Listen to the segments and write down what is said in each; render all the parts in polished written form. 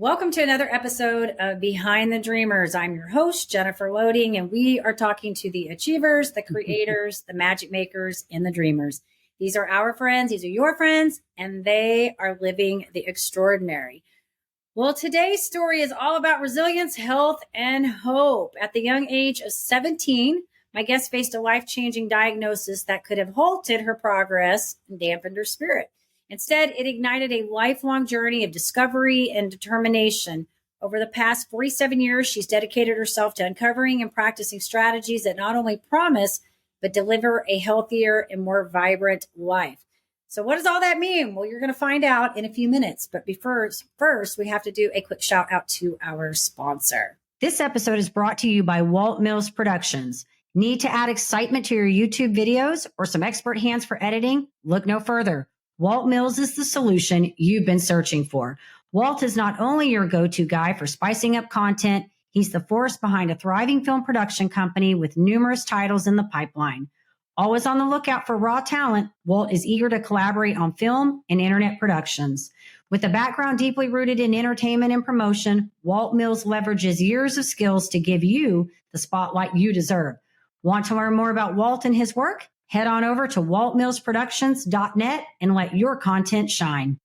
Welcome to another episode of Behind the Dreamers. I'm your host, Jennifer Loading, and we are talking to the achievers, the creators, the magic makers, and the dreamers. These are our friends, these are your friends, and they are living the extraordinary. Well, today's story is all about resilience, health, and hope. At the young age of 17, my guest faced a life-changing diagnosis that could have halted her progress and dampened her spirit. Instead, it ignited a lifelong journey of discovery and determination. Over the past 47 years, she's dedicated herself to uncovering and practicing strategies that not only promise, but deliver a healthier and more vibrant life. So what does all that mean? Well, you're going to find out in a few minutes. But first, we have to do a quick shout out to our sponsor. This episode is brought to you by Walt Mills Productions. Need to add excitement to your YouTube videos or some expert hands for editing? Look no further. Walt Mills is the solution you've been searching for. Walt is not only your go-to guy for spicing up content, he's the force behind a thriving film production company with numerous titles in the pipeline. Always on the lookout for raw talent, Walt is eager to collaborate on film and internet productions. With a background deeply rooted in entertainment and promotion, Walt Mills leverages years of skills to give you the spotlight you deserve. Want to learn more about Walt and his work? Head on over to waltmillsproductions.net and let your content shine.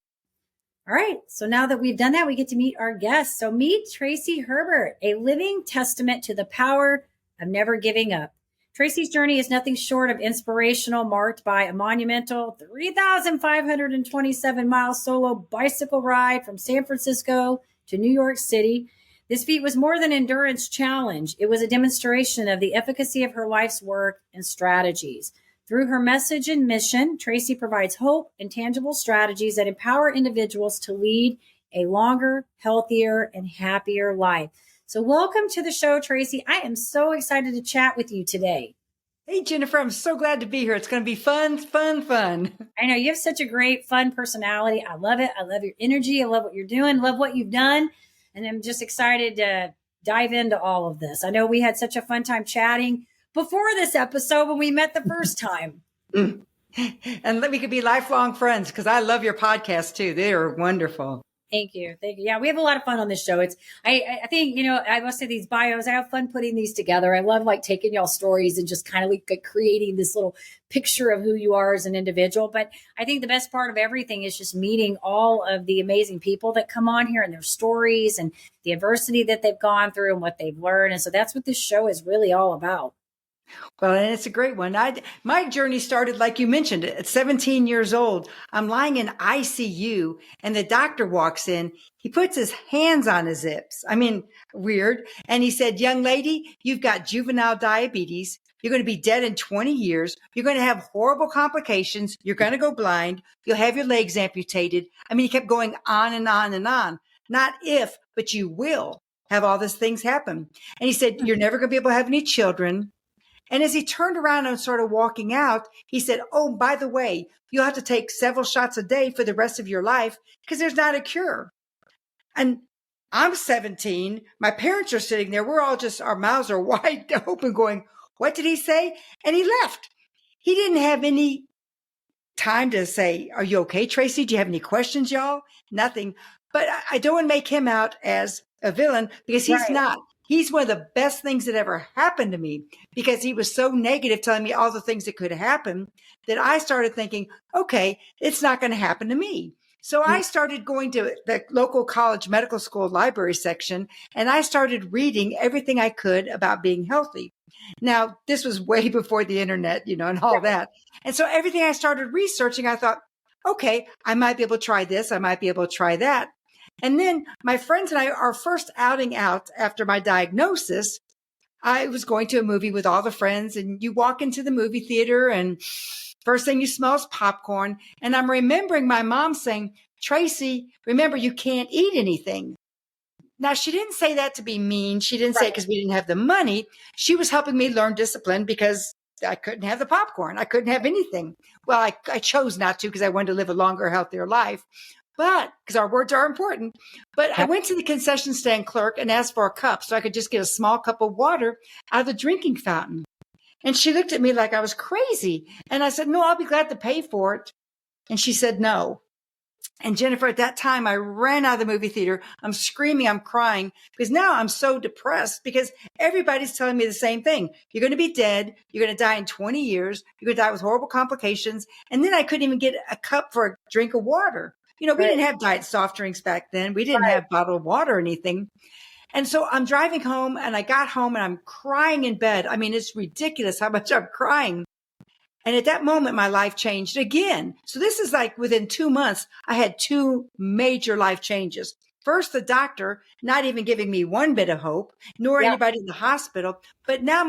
All right. So now that we've done that, we get to meet our guests. So meet Tracy Herbert, a living testament to the power of never giving up. Tracy's journey is nothing short of inspirational, marked by a monumental 3,527-mile solo bicycle ride from San Francisco to New York City. This feat was more than an endurance challenge. It was a demonstration of the efficacy of her life's work and strategies. Through her message and mission, Tracy provides hope and tangible strategies that empower individuals to lead a longer, healthier, and happier life. So welcome to the show, Tracy. I am so excited to chat with you today. Hey, Jennifer, I'm so glad to be here. It's going to be fun. I know you have such a great, fun personality. I love it. I love your energy. I love what you're doing. Love what you've done. And I'm just excited to dive into all of this. I know we had such a fun time chatting before this episode when we met the first time. And we could be lifelong friends because I love your podcast too. They are wonderful. Thank you. Yeah, we have a lot of fun on this show. I think, I must say these bios, I have fun putting these together. I love taking y'all stories and just kind of creating this little picture of who you are as an individual. But I think the best part of everything is just meeting all of the amazing people that come on here and their stories and the adversity that they've gone through and what they've learned. And so that's what this show is really all about. Well, and it's a great one. My journey started, like you mentioned, at 17 years old. I'm lying in ICU and the doctor walks in. He puts his hands on his hips. I mean, weird. And he said, "Young lady, you've got juvenile diabetes. You're going to be dead in 20 years. You're going to have horrible complications. You're going to go blind. You'll have your legs amputated." I mean, he kept going on and on and on. Not if, but you will have all these things happen. And he said, "You're never going to be able to have any children." And as he turned around and started walking out, he said, "Oh, by the way, you'll have to take several shots a day for the rest of your life because there's not a cure." And I'm 17. My parents are sitting there. We're all just, our mouths are wide open going, "What did he say?" And he left. He didn't have any time to say, "Are you okay, Tracy? Do you have any questions, y'all?" Nothing. But I don't want to make him out as a villain because he's Right. not. He's one of the best things that ever happened to me because he was so negative, telling me all the things that could happen, that I started thinking, okay, it's not going to happen to me. So I started going to the local college medical school library section, and I started reading everything I could about being healthy. Now, this was way before the internet, and all that. And so everything I started researching, I thought, okay, I might be able to try this. I might be able to try that. And then my friends and I, our first outing out after my diagnosis, I was going to a movie with all the friends, and you walk into the movie theater and first thing you smell is popcorn. And I'm remembering my mom saying, "Tracy, remember, you can't eat anything." Now, she didn't say that to be mean. She didn't say it because we didn't have the money. She was helping me learn discipline because I couldn't have the popcorn. I couldn't have anything. Well, I chose not to because I wanted to live a longer, healthier life. But because our words are important. But I went to the concession stand clerk and asked for a cup so I could just get a small cup of water out of the drinking fountain. And she looked at me like I was crazy. And I said, "No, I'll be glad to pay for it." And she said, "No." And Jennifer, at that time, I ran out of the movie theater. I'm screaming, I'm crying because now I'm so depressed because everybody's telling me the same thing. You're going to be dead. You're going to die in 20 years. You're going to die with horrible complications. And then I couldn't even get a cup for a drink of water. You know, we Right. didn't have diet soft drinks back then. We didn't Right. have bottled water or anything. And so I'm driving home and I got home and I'm crying in bed. I mean, it's ridiculous how much I'm crying. And at that moment, my life changed again. So this is like within 2 months, I had two major life changes. First, the doctor not even giving me one bit of hope, nor Yeah. anybody in the hospital, but now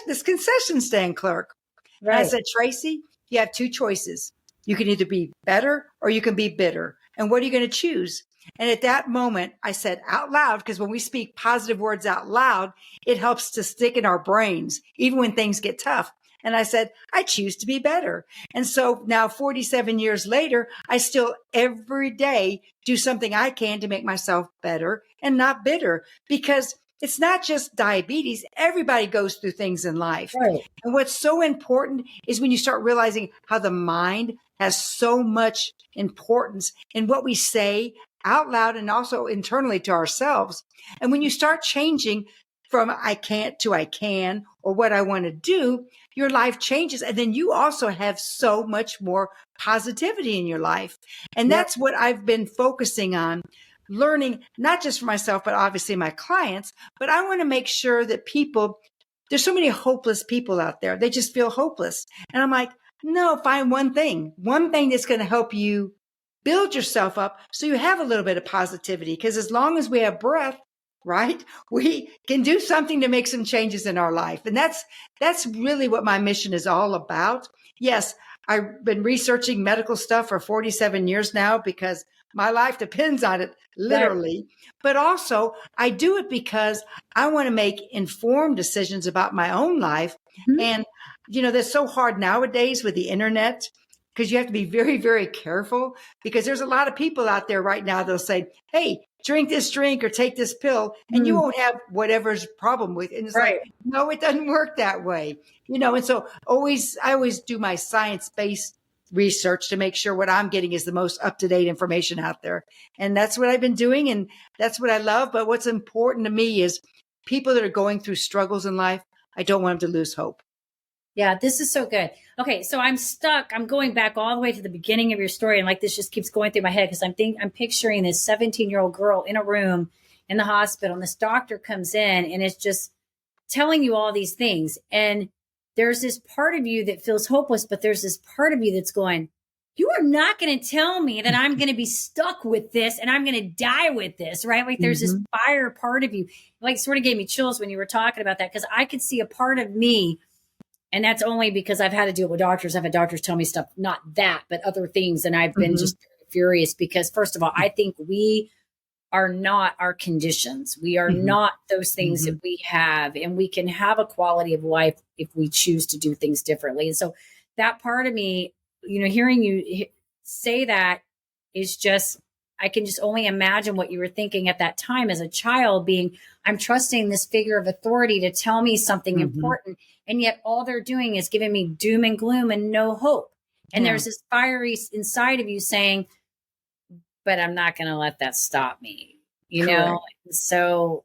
this concession stand clerk. And I Right. said, Tracy, you have two choices. You can either be better or you can be bitter. And what are you going to choose? And at that moment, I said out loud, because when we speak positive words out loud, it helps to stick in our brains, even when things get tough. And I said, I choose to be better. And so now 47 years later, I still every day do something I can to make myself better and not bitter, because it's not just diabetes. Everybody goes through things in life. Right. And what's so important is when you start realizing how the mind has so much importance in what we say out loud and also internally to ourselves. And when you start changing from I can't to I can, or what I want to do, your life changes. And then you also have so much more positivity in your life. And Yep. that's what I've been focusing on, learning, not just for myself, but obviously my clients. But I want to make sure that there's so many hopeless people out there. They just feel hopeless. And I'm like, no, find one thing that's going to help you build yourself up so you have a little bit of positivity. Because as long as we have breath, right, we can do something to make some changes in our life. And that's really what my mission is all about. Yes, I've been researching medical stuff for 47 years now because my life depends on it, literally. But also, I do it because I want to make informed decisions about my own life. Mhm. And, that's so hard nowadays with the internet, because you have to be very, very careful, because there's a lot of people out there right now that'll say, hey, drink this drink or take this pill and you Mm. won't have whatever's problem with it. And it's Right. like, no, it doesn't work that way. And so I always do my science-based research to make sure what I'm getting is the most up-to-date information out there. And that's what I've been doing. And that's what I love. But what's important to me is people that are going through struggles in life, I don't want them to lose hope. Yeah, this is so good. Okay, so I'm stuck. I'm going back all the way to the beginning of your story, and like this just keeps going through my head because I'm picturing this 17-year-old girl in a room in the hospital, and this doctor comes in and is just telling you all these things. And there's this part of you that feels hopeless, but there's this part of you that's going, you are not going to tell me that I'm going to be stuck with this and I'm going to die with this, right? Like there's this fire part of you, like sort of gave me chills when you were talking about that, because I could see a part of me. And that's only because I've had to deal with doctors. I've had doctors tell me stuff, not that, but other things. And I've been just furious because, first of all, I think we are not our conditions. We are not those things that we have. And we can have a quality of life if we choose to do things differently. And so that part of me, hearing you say that is just, I can just only imagine what you were thinking at that time as a child, being, I'm trusting this figure of authority to tell me something important. And yet all they're doing is giving me doom and gloom and no hope. And there's this fiery inside of you saying, but I'm not going to let that stop me, Correct. So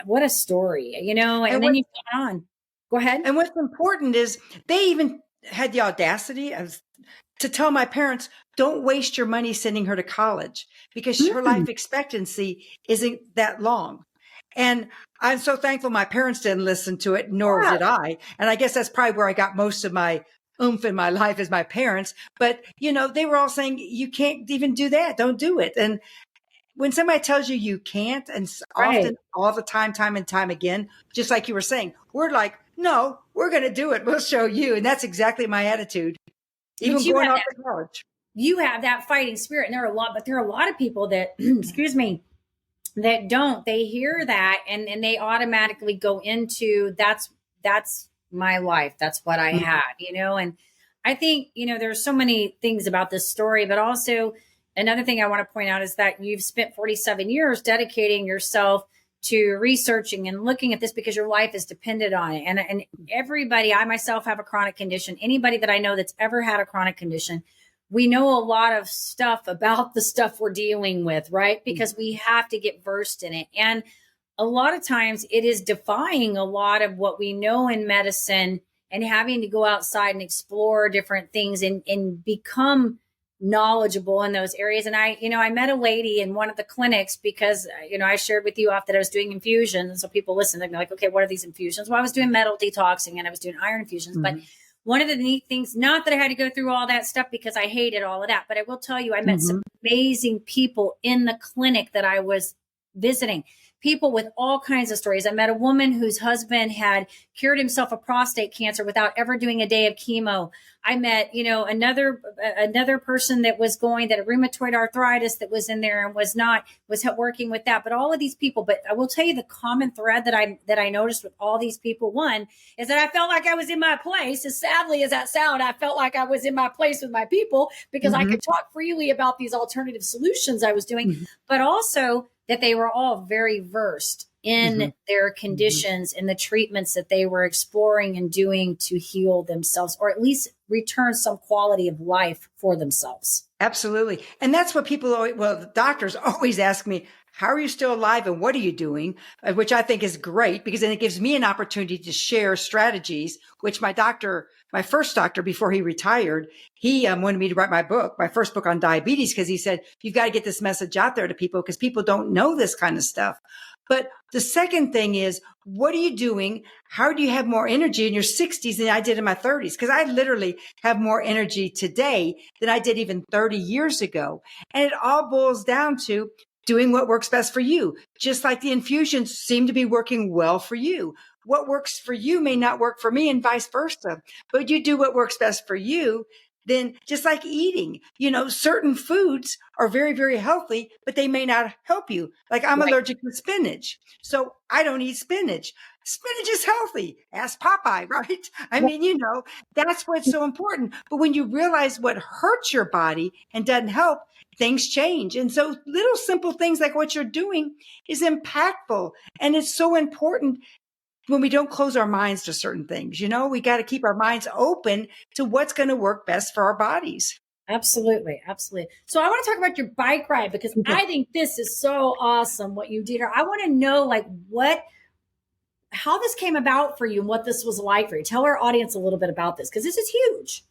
what a story, and then you've gone on. Go ahead. And what's important is they even had the audacity to tell my parents, don't waste your money sending her to college because her life expectancy isn't that long. And I'm so thankful my parents didn't listen to it, nor did I. And I guess that's probably where I got most of my oomph in my life, is my parents. But, they were all saying, you can't even do that. Don't do it. And when somebody tells you can't, and often all the time and time again, just like you were saying, we're like, no, we're going to do it. We'll show you. And that's exactly my attitude. Even going off to college. You have that fighting spirit. And there are a lot of people that, excuse me, that don't. They hear that and they automatically go into that's my life. That's what I have, and I think, there's so many things about this story, but also another thing I want to point out is that you've spent 47 years dedicating yourself to researching and looking at this because your life is dependent on it. And everybody, I myself have a chronic condition. Anybody that I know that's ever had a chronic condition, we know a lot of stuff about the stuff we're dealing with, right? Because we have to get versed in it. And a lot of times it is defying a lot of what we know in medicine and having to go outside and explore different things and become knowledgeable in those areas. And I met a lady in one of the clinics because, I shared with you off that I was doing infusions. And so people listen, they'd be like, okay, what are these infusions? Well, I was doing metal detoxing and I was doing iron infusions. But one of the neat things, not that I had to go through all that stuff because I hated all of that, but I will tell you, I met some amazing people in the clinic that I was visiting. People with all kinds of stories. I met a woman whose husband had cured himself of prostate cancer without ever doing a day of chemo. I met, another person that was that rheumatoid arthritis that was in there and was working with that. But all of these people, but I will tell you the common thread that I noticed with all these people, one is that I felt like I was in my place. As sadly as that sound, I felt like I was in my place with my people because I could talk freely about these alternative solutions I was doing, but also that they were all very versed in their conditions and the treatments that they were exploring and doing to heal themselves, or at least return some quality of life for themselves. Absolutely. And that's what the doctors always ask me, how are you still alive and what are you doing? Which I think is great because then it gives me an opportunity to share strategies, which my first doctor, before he retired, he wanted me to write my first book on diabetes, because he said, you've got to get this message out there to people because people don't know this kind of stuff. But the second thing is, what are you doing? How do you have more energy in your 60s than I did in my 30s? Because I literally have more energy today than I did even 30 years ago. And it all boils down to doing what works best for you. Just like the infusions seem to be working well for you. What works for you may not work for me and vice versa. But you do what works best for you. Then just like eating, certain foods are very, very healthy, but they may not help you. Like I'm allergic to spinach, so I don't eat spinach. Spinach is healthy. Ask Popeye, right? I mean, that's what's so important. But when you realize what hurts your body and doesn't help, things change. And so little simple things like what you're doing is impactful. And it's so important when we don't close our minds to certain things. We got to keep our minds open to what's going to work best for our bodies. Absolutely. Absolutely. So I want to talk about your bike ride because I think this is so awesome what you did here. I want to know how this came about for you and what this was like for you. Tell our audience a little bit about this because this is huge.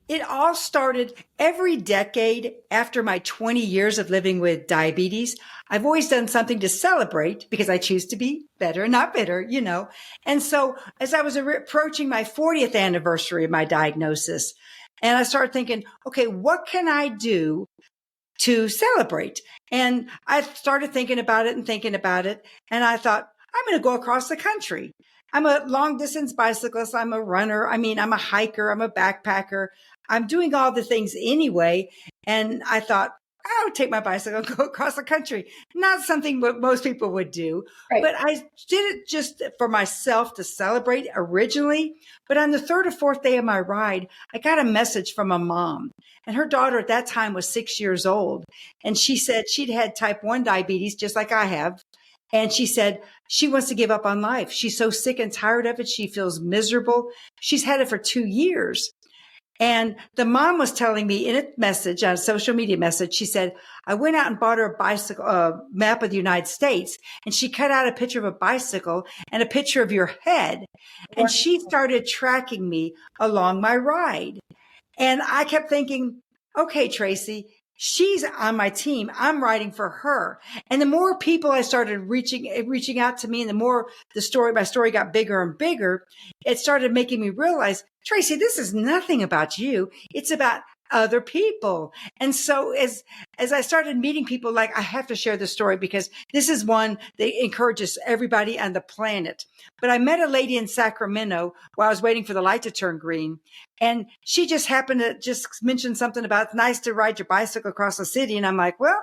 It all started every decade after my 20 years of living with diabetes. I've always done something to celebrate because I choose to be better, not bitter, And so as I was approaching my 40th anniversary of my diagnosis, and I started thinking, okay, what can I do to celebrate? And I started thinking about it. And I thought, I'm going to go across the country. I'm a long distance bicyclist. I'm a runner. I'm a hiker. I'm a backpacker. I'm doing all the things anyway. And I thought, I would take my bicycle and go across the country. Not something what most people would do, but I did it just for myself to celebrate originally. But on the third or fourth day of my ride, I got a message from a mom, and her daughter at that time was 6 years old. And she said she'd had type 1 diabetes, just like I have. And she said she wants to give up on life. She's so sick and tired of it. She feels miserable. She's had it for 2 years. And the mom was telling me in a message, on a social media message, she said, I went out and bought her a bicycle, map of the United States. And she cut out a picture of a bicycle and a picture of your head. And she started tracking me along my ride. And I kept thinking, okay, Tracy, she's on my team. I'm riding for her. And the more people I started reaching out to me, and the more my story got bigger and bigger, it started making me realize, Tracy, this is nothing about you. It's about other people. And so as I started meeting people, like, I have to share this story because this is one that encourages everybody on the planet. But I met a lady in Sacramento while I was waiting for the light to turn green. And she just happened to just mention something about it's nice to ride your bicycle across the city. And I'm like, well,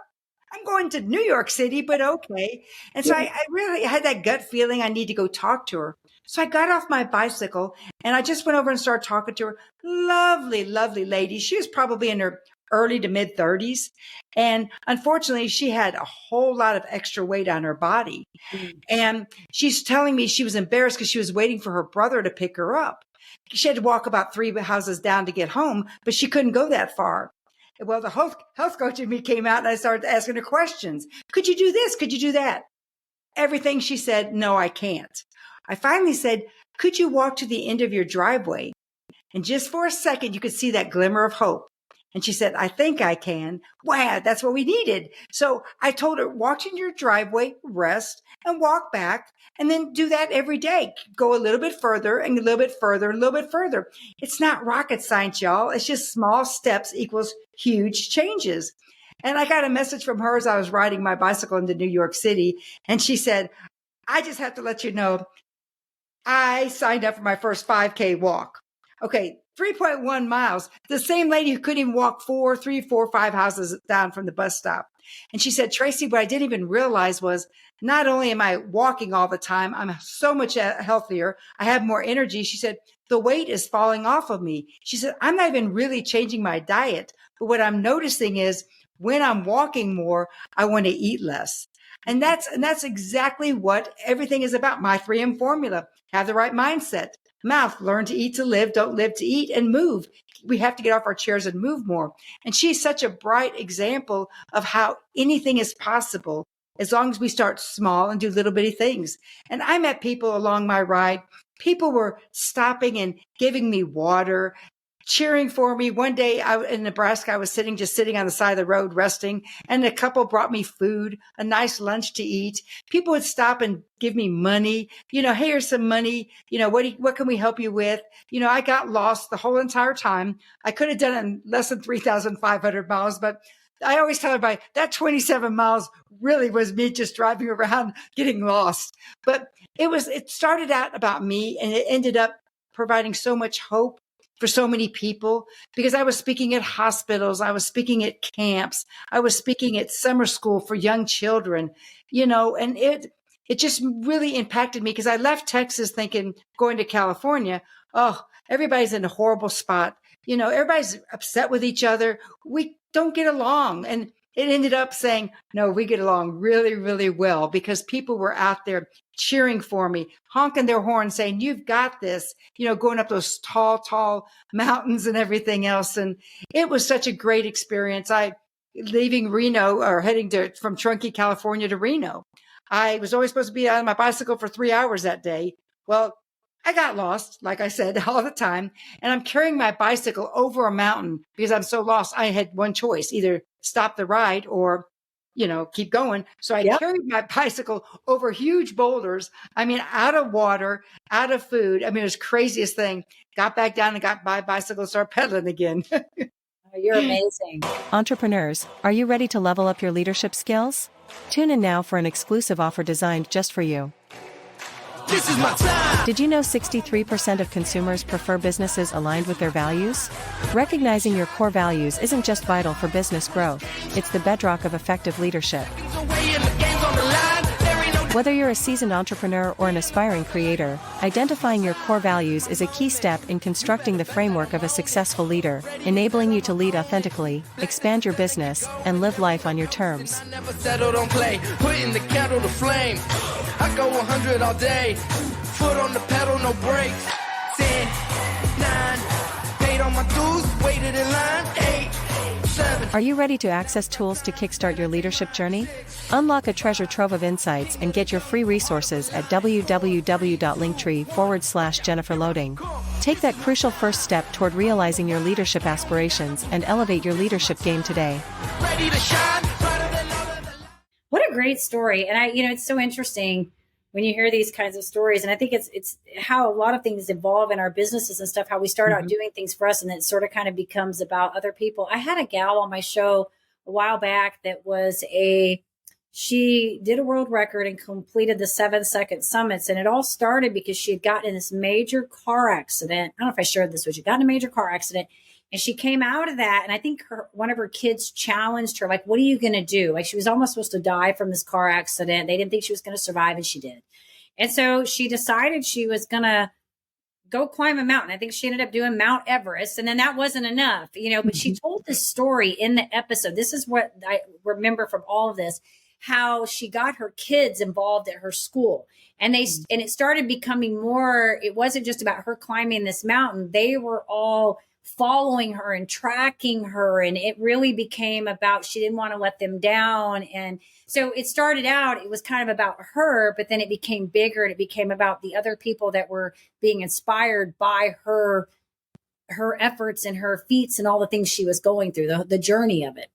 I'm going to New York City, but okay. And so I really had that gut feeling I need to go talk to her. So I got off my bicycle and I just went over and started talking to her. Lovely, lovely lady. She was probably in her early to mid 30s. And unfortunately, she had a whole lot of extra weight on her body. And she's telling me she was embarrassed because she was waiting for her brother to pick her up. She had to walk about 3 houses down to get home, but she couldn't go that far. Well, the health coach in me came out and I started asking her questions. Could you do this? Could you do that? Everything she said, no, I can't. I finally said, could you walk to the end of your driveway? And just for a second, you could see that glimmer of hope. And she said, I think I can. Wow, that's what we needed. So I told her, walk in your driveway, rest, and walk back, and then do that every day. Go a little bit further and a little bit further and a little bit further. It's not rocket science, y'all. It's just small steps equals huge changes. And I got a message from her as I was riding my bicycle into New York City. And she said, I just have to let you know, I signed up for my first 5K walk. Okay, 3.1 miles. The same lady who couldn't even walk 3, 4, 5 houses down from the bus stop. And she said, Tracy, what I didn't even realize was not only am I walking all the time, I'm so much healthier. I have more energy. She said, the weight is falling off of me. She said, I'm not even really changing my diet. But what I'm noticing is when I'm walking more, I want to eat less. And that's exactly what everything is about. My 3M formula. Have the right mindset. Mouth, learn to eat to live, don't live to eat, and move. We have to get off our chairs and move more. And she's such a bright example of how anything is possible as long as we start small and do little bitty things. And I met people along my ride. People were stopping and giving me water, cheering for me. One day in Nebraska, I was just sitting on the side of the road resting, and a couple brought me food, a nice lunch to eat. People would stop and give me money. Hey, here's some money. What can we help you with? I got lost the whole entire time. I could have done it in less than 3,500 miles, but I always tell everybody that 27 miles really was me just driving around getting lost. But it started out about me, and it ended up providing so much hope for so many people, because I was speaking at hospitals, I was speaking at camps, I was speaking at summer school for young children, and it just really impacted me, because I left Texas thinking, going to California, oh, everybody's in a horrible spot. Everybody's upset with each other. We don't get along. And it ended up saying, no, we get along really, really well, because people were out there cheering for me, honking their horn, saying, you've got this, going up those tall mountains and everything else. And it was such a great experience. Leaving Reno, or heading from Trunky, California to Reno. I was always supposed to be on my bicycle for 3 hours that day. Well, I got lost, like I said, all the time. And I'm carrying my bicycle over a mountain because I'm so lost. I had one choice, either stop the ride or, keep going. So I carried my bicycle over huge boulders. Out of water, out of food. It was the craziest thing. Got back down and got my bicycle and started pedaling again. Oh, you're amazing. Entrepreneurs, are you ready to level up your leadership skills? Tune in now for an exclusive offer designed just for you. This is my time. Did you know 63% of consumers prefer businesses aligned with their values? Recognizing your core values isn't just vital for business growth, it's the bedrock of effective leadership. Whether you're a seasoned entrepreneur or an aspiring creator, identifying your core values is a key step in constructing the framework of a successful leader, enabling you to lead authentically, expand your business, and live life on your terms. I never settled on play, putting the kettle to flame. I go 100 all day, foot on the pedal, no brakes. 10, 9, paid all my dues, waited in line, 8, 7. Are you ready to access tools to kickstart your leadership journey? Unlock a treasure trove of insights and get your free resources at www.linktree/Jennifer Loading. Take that crucial first step toward realizing your leadership aspirations and elevate your leadership game today. Ready to shine, brighter than all of the What a great story. And it's so interesting when you hear these kinds of stories. And I think it's how a lot of things evolve in our businesses and stuff, how we start out doing things for us, and then it sort of kind of becomes about other people. I had a gal on my show a while back that she did a world record and completed the 7-second summits. And it all started because she had gotten in this major car accident. I don't know if I shared this with you. Got in a major car accident. And she came out of that. And I think one of her kids challenged her, like, what are you going to do? Like, she was almost supposed to die from this car accident. They didn't think she was going to survive, and she did. And so she decided she was going to go climb a mountain. I think she ended up doing Mount Everest, and then that wasn't enough, but she told this story in the episode. This is what I remember from all of this, how she got her kids involved at her school. And it started becoming more, it wasn't just about her climbing this mountain. They were all following her and tracking her. And it really became about, she didn't want to let them down. And so it started out, it was kind of about her, but then it became bigger, and it became about the other people that were being inspired by her efforts and her feats and all the things she was going through, the journey of it.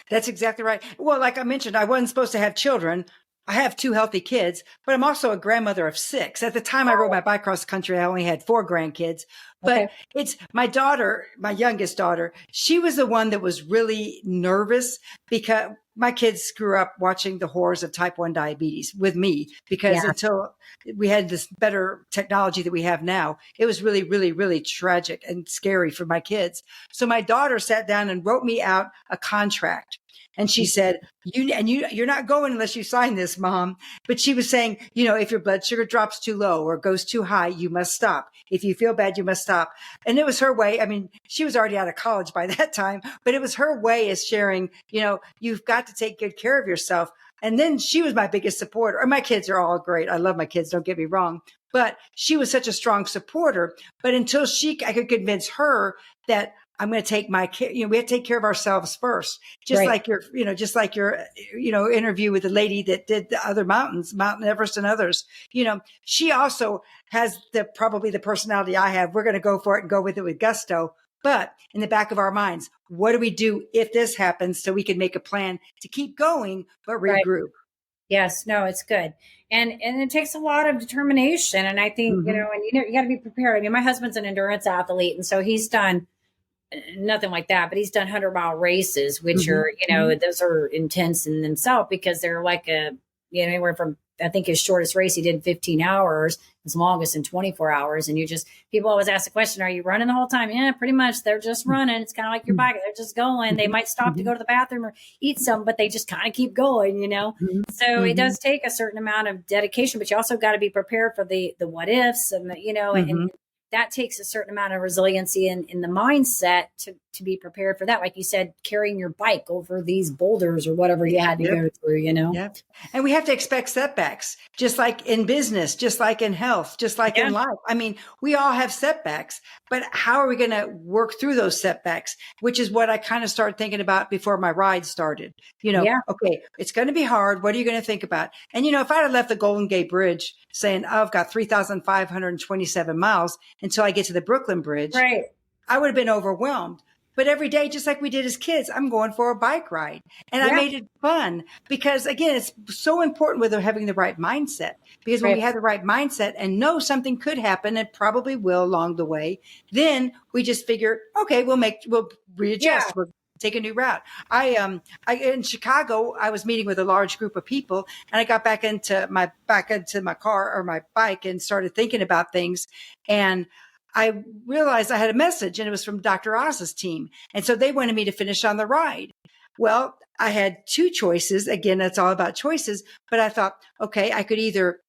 That's exactly right. Well, like I mentioned, I wasn't supposed to have children. I have 2 healthy kids, but I'm also a grandmother of 6. At the time I rode my bike across the country, I only had 4 grandkids. But it's my daughter, my youngest daughter. She was the one that was really nervous because my kids grew up watching the horrors of type 1 diabetes with me, because until we had this better technology that we have now, it was really, really, really tragic and scary for my kids. So my daughter sat down and wrote me out a contract. And she said, you're not going unless you sign this, Mom. But she was saying, if your blood sugar drops too low or goes too high, you must stop. If you feel bad, you must stop. And it was her way. I mean, she was already out of college by that time, but it was her way of sharing, you've got to take good care of yourself. And then she was my biggest supporter. And my kids are all great. I love my kids. Don't get me wrong. But she was such a strong supporter. But until I could convince her that I'm going to take my care. We have to take care of ourselves first. Just like your interview with the lady that did the other mountains, Mount Everest and others. She also has probably the personality I have. We're going to go for it and go with it with gusto. But in the back of our minds, what do we do if this happens, so we can make a plan to keep going, but regroup? Right. Yes, no, it's good. And it takes a lot of determination. And I think, you got to be prepared. I mean, my husband's an endurance athlete, and so he's done nothing like that, but he's done 100-mile races, which are, those are intense in themselves, because they're like anywhere from, I think his shortest race he did in 15 hours, his longest in 24 hours. And people always ask the question, are you running the whole time? Yeah, pretty much. They're just running. It's kind of like your bike. They're just going. They might stop to go to the bathroom or eat some, but they just kind of keep going, So it does take a certain amount of dedication, but you also got to be prepared for the what ifs and and that takes a certain amount of resiliency in the mindset to be prepared for that. Like you said, carrying your bike over these boulders or whatever you had to go through, Yep. And we have to expect setbacks, just like in business, just like in health, just like in life. I mean, we all have setbacks, but how are we going to work through those setbacks? Which is what I kind of started thinking about before my ride started. Okay, it's going to be hard. What are you going to think about? And, if I had left the Golden Gate Bridge saying, I've got 3,527 miles until I get to the Brooklyn Bridge, right, I would have been overwhelmed. But every day, just like we did as kids, I'm going for a bike ride. And I made it fun because, again, it's so important with having the right mindset. Because when we have the right mindset and know something could happen, and probably will along the way, then we just figure, okay, we'll readjust. We'll take a new route. In Chicago, I was meeting with a large group of people, and I got back into my car or my bike and started thinking about things. And I realized I had a message, and it was from Dr. Oz's team. And so they wanted me to finish on the ride. Well, I had 2 choices. Again, that's all about choices. But I thought, okay, I could either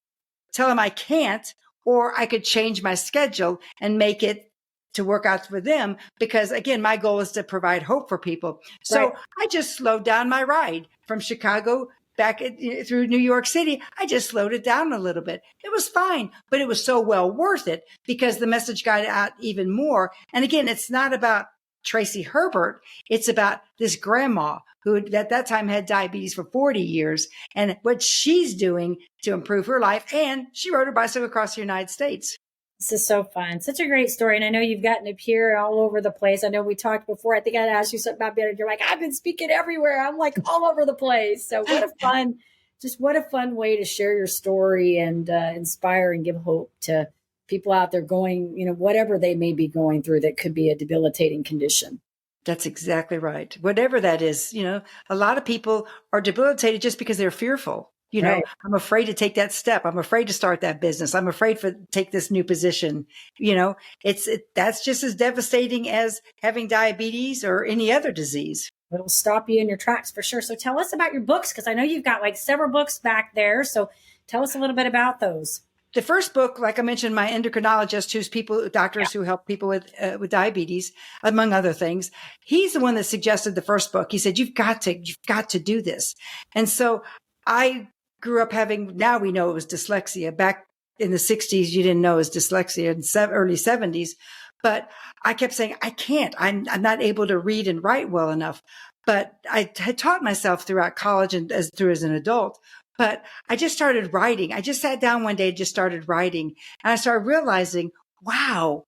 tell them I can't, or I could change my schedule and make it to work out for them. Because again, my goal is to provide hope for people. So I just slowed down my ride from Chicago back through New York City. I just slowed it down a little bit. It was fine, but it was so well worth it because the message got out even more. And again, it's not about Tracy Herbert. It's about this grandma who at that time had diabetes for 40 years and what she's doing to improve her life. And she rode her bicycle across the United States. This is so fun. Such a great story. And I know you've gotten to appear all over the place. I know we talked before. I think I'd asked you something about being, you're like, I've been speaking everywhere. I'm like all over the place. So what a fun way to share your story and inspire and give hope to people out there going, whatever they may be going through that could be a debilitating condition. That's exactly right. Whatever that is, a lot of people are debilitated just because they're fearful. I'm afraid to take that step. I'm afraid to start that business. I'm afraid to take this new position. That's just as devastating as having diabetes or any other disease. It'll stop you in your tracks for sure. So tell us about your books, because I know you've got like several books back there. So tell us a little bit about those. the first book, like I mentioned, my endocrinologist, doctors who help people with diabetes, among other things, he's the one that suggested the first book. He said, you've got to do this. And so I grew up now we know it was dyslexia. Back in the 60s, you didn't know it was dyslexia in early 70s. But I kept saying, I can't, I'm not able to read and write well enough. But I had taught myself throughout college and as an adult. But I just started writing. I just sat down one day and just started writing. And I started realizing, wow,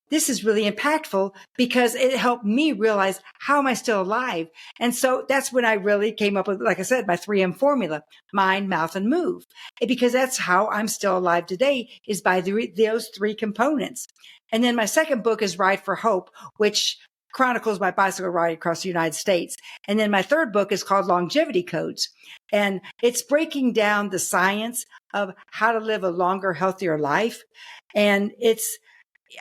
this is really impactful because it helped me realize, how am I still alive? And so that's when I really came up with, like I said, my 3M formula: mind, mouth, and move. Because that's how I'm still alive today, is by those three components. And then my second book is Ride for Hope, which chronicles my bicycle ride across the United States. And then my third book is called Longevity Codes. And it's breaking down the science of how to live a longer, healthier life. And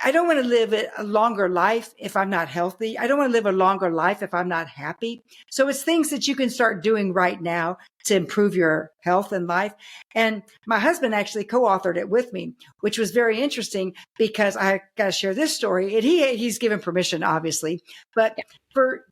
I don't want to live a longer life if I'm not healthy. I don't want to live a longer life if I'm not happy. So it's things that you can start doing right now to improve your health and life. And my husband actually co-authored it with me, which was very interesting because I got to share this story. And he's given permission, obviously, but for,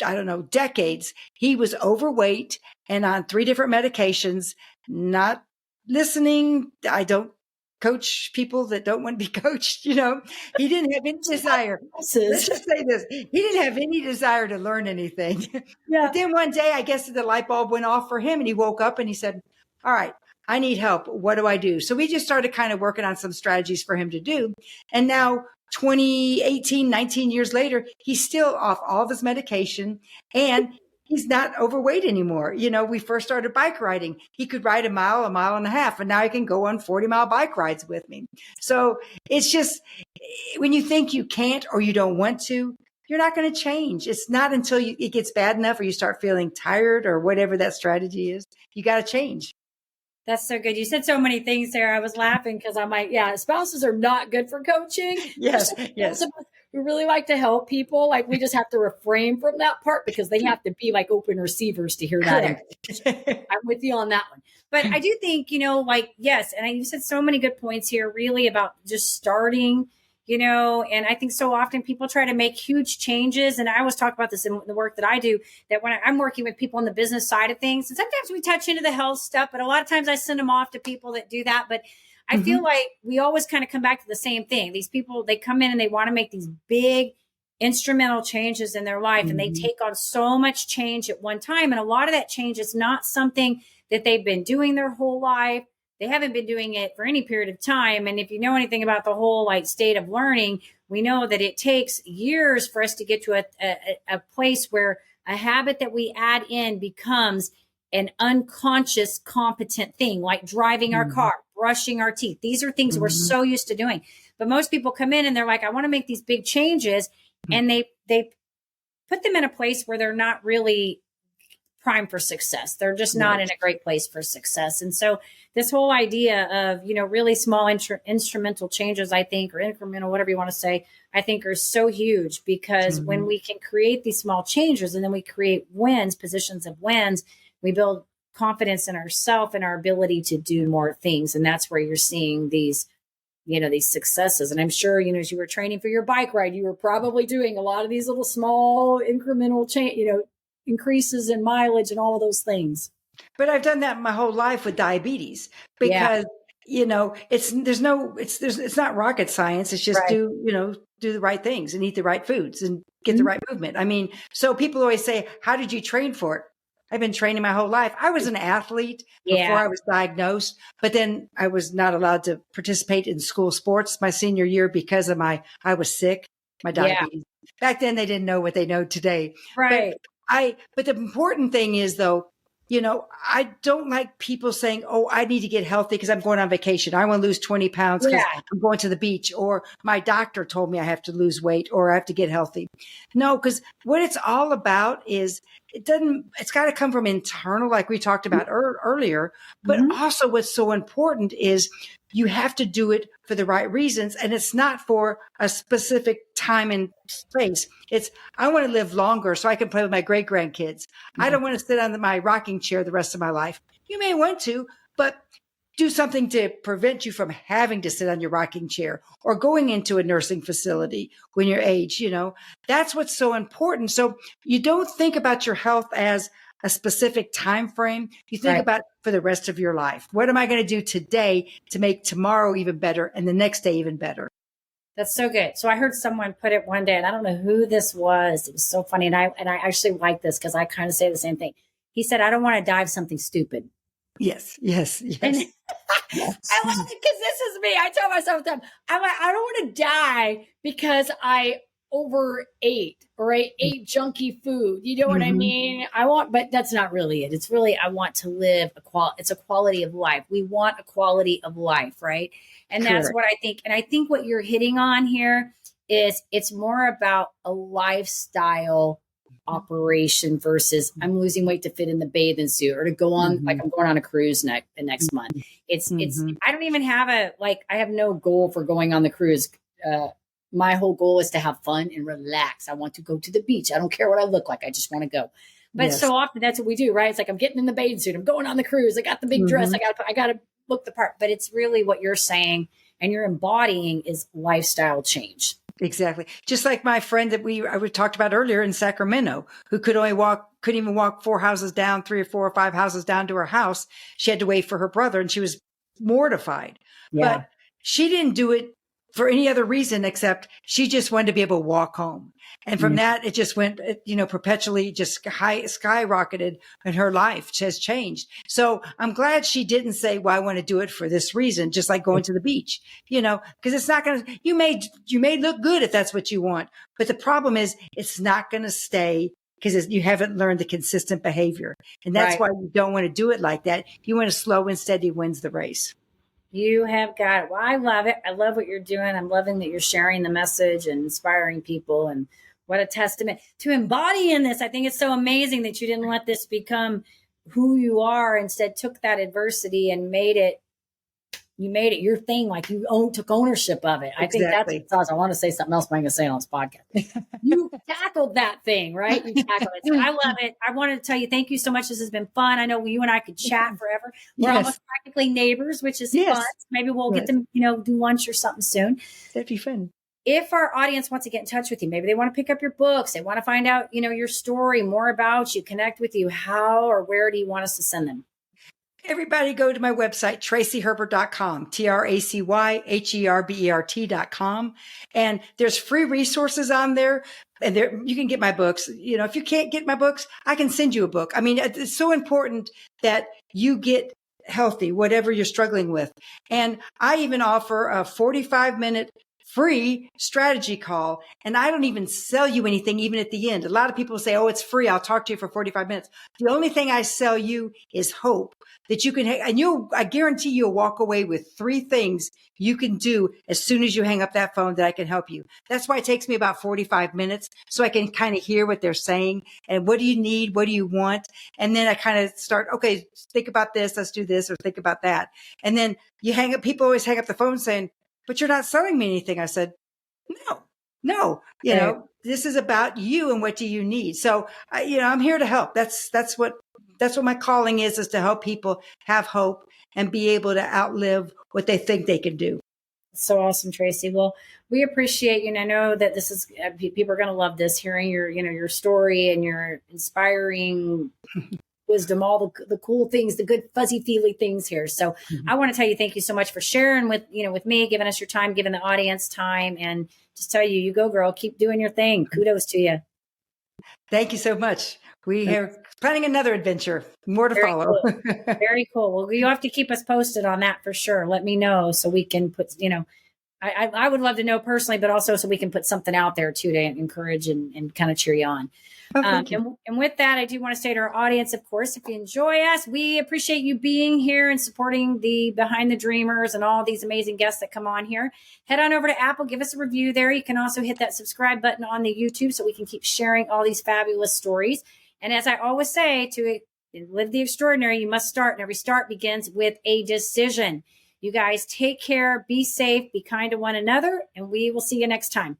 I don't know, decades, he was overweight and on 3 different medications, not listening. I don't coach people that don't want to be coached. He didn't have any desire. Let's just say this. He didn't have any desire to learn anything. Yeah. But then one day, I guess the light bulb went off for him and he woke up and he said, all right, I need help. What do I do? So we just started kind of working on some strategies for him to do. And now 19 years later, he's still off all of his medication and he's not overweight anymore. We first started bike riding. He could ride a mile and a half, and now he can go on 40-mile bike rides with me. So it's just, when you think you can't or you don't want to, you're not going to change. It's not until it gets bad enough or you start feeling tired or whatever that strategy is, you got to change. That's so good. You said so many things there. I was laughing because I'm like, yeah, spouses are not good for coaching. Yes. We really like to help people. Like, we just have to refrain from that part because they have to be like open receivers to hear that. I'm with you on that one. But I do think, yes. And you said so many good points here, really about just starting, and I think so often people try to make huge changes. And I always talk about this in the work that I do, that when I'm working with people on the business side of things, and sometimes we touch into the health stuff, but a lot of times I send them off to people that do that. But I feel like we always kind of come back to the same thing. These people, they come in and they want to make these big instrumental changes in their life, and they take on so much change at one time. And a lot of that change is not something that they've been doing their whole life. They haven't been doing it for any period of time. And if you know anything about the whole state of learning, we know that it takes years for us to get to a place where a habit that we add in becomes an unconscious competent thing, like driving our car, brushing our teeth. These are things we're so used to doing. But most people come in and they're like, I want to make these big changes. And they put them in a place where they're not really primed for success. They're just not in a great place for success. And so this whole idea of, really small instrumental changes, I think, or incremental, whatever you want to say, I think are so huge, because when we can create these small changes and then we create wins, positions of wins, we build confidence in ourselves and our ability to do more things. And that's where you're seeing these successes. And I'm sure, as you were training for your bike ride, you were probably doing a lot of these little small incremental increases in mileage and all of those things. But I've done that my whole life with diabetes because, it's not rocket science. It's just do the right things and eat the right foods and get the right movement. I mean, so people always say, how did you train for it? I've been training my whole life. I was an athlete before I was diagnosed, but then I was not allowed to participate in school sports my senior year because of I was sick, my diabetes. Back then they didn't know what they know today. Right. But the important thing is though, I don't like people saying, oh, I need to get healthy because I'm going on vacation. I want to lose 20 pounds because I'm going to the beach, or my doctor told me I have to lose weight or I have to get healthy. No, because what it's all about is it's got to come from internal, like we talked about earlier. But also what's so important is you have to do it for the right reasons. And it's not for a specific time and place. It's, I want to live longer so I can play with my great grandkids. I don't want to sit on my rocking chair the rest of my life. You may want to, but do something to prevent you from having to sit on your rocking chair or going into a nursing facility when you're age. That's what's so important. So you don't think about your health as a specific time frame. You think about for the rest of your life. What am I going to do today to make tomorrow even better and the next day even better? That's so good. So I heard someone put it one day, and I don't know who this was. It was so funny. And I actually like this because I kind of say the same thing. He said, I don't want to die of something stupid. Yes. And yes. I love it because this is me. I tell myself that I'm like, I don't want to die because I overate or I ate junky food. You know what I mean? But that's not really it. It's really, I want to live it's a quality of life. We want a quality of life, right? And that's what I think. And I think what you're hitting on here is it's more about a lifestyle operation versus I'm losing weight to fit in the bathing suit or to go on, like I'm going on a cruise next month. It's, I don't even have I have no goal for going on the cruise. My whole goal is to have fun and relax. I want to go to the beach. I don't care what I look like. I just want to go. But so often that's what we do, right? It's like I'm getting in the bathing suit. I'm going on the cruise. I got the big dress. I got to look the part. But it's really what you're saying and you're embodying is lifestyle change. Exactly. Just like my friend that we talked about earlier in Sacramento, who couldn't even walk 4 houses down, 3 or 4 or 5 houses down to her house. She had to wait for her brother and she was mortified. Yeah. But she didn't do it for any other reason except she just wanted to be able to walk home. And from that, it just went, perpetually just skyrocketed and her life has changed. So I'm glad she didn't say, well, I want to do it for this reason, just like going to the beach, because it's not going to, you may look good if that's what you want. But the problem is it's not going to stay because you haven't learned the consistent behavior. And that's why you don't want to do it like that. You want to slow and steady wins the race. You have got it. Well, I love it. I love what you're doing. I'm loving that you're sharing the message and inspiring people. And what a testament to embodying this. I think it's so amazing that you didn't let this become who you are. Instead, took that adversity and made it your thing. Like you took ownership of it. I think that's what I want to say something else, but I'm going to say it on this podcast. You tackled that thing, right? You tackled it. So I love it. I wanted to tell you, thank you so much. This has been fun. I know you and I could chat forever. We're almost practically neighbors, which is fun. Maybe we'll get to, do lunch or something soon. That'd be fun. If our audience wants to get in touch with you, maybe they want to pick up your books, they want to find out, your story, more about you, connect with you, how or where do you want us to send them? Everybody go to my website, tracyherbert.com, TracyHerbert.com. And there's free resources on there. And there you can get my books. If you can't get my books, I can send you a book. I mean, it's so important that you get healthy, whatever you're struggling with. And I even offer a 45-minute free strategy call. And I don't even sell you anything, even at the end. A lot of people say, oh, it's free. I'll talk to you for 45 minutes. The only thing I sell you is hope that you can, and I guarantee you'll walk away with 3 things you can do as soon as you hang up that phone that I can help you. That's why it takes me about 45 minutes. So I can kind of hear what they're saying and what do you need? What do you want? And then I kind of start, okay, think about this. Let's do this or think about that. And then you hang up, people always hang up the phone saying, but you're not selling me anything. I said, no, this is about you and what do you need? So, I'm here to help. That's what my calling is to help people have hope and be able to outlive what they think they can do. So awesome, Tracy. Well, we appreciate you. And I know that this is, people are going to love this, hearing your story and your inspiring wisdom, all the cool things, the good fuzzy feely things here. So I want to tell you, thank you so much for sharing with me, giving us your time, giving the audience time, and just tell you go girl, keep doing your thing. Kudos to you. Thank you so much. We are planning another adventure, more to follow. Cool. Very cool. Well, you have to keep us posted on that for sure. Let me know so we can put, I would love to know personally, but also so we can put something out there too to encourage and kind of cheer you on. Oh, and with that, I do want to say to our audience, of course, if you enjoy us, we appreciate you being here and supporting the Behind the Dreamers and all these amazing guests that come on here. Head on over to Apple, give us a review there. You can also hit that subscribe button on the YouTube so we can keep sharing all these fabulous stories. And as I always say, to live the extraordinary, you must start, and every start begins with a decision. You guys take care, be safe, be kind to one another, and we will see you next time.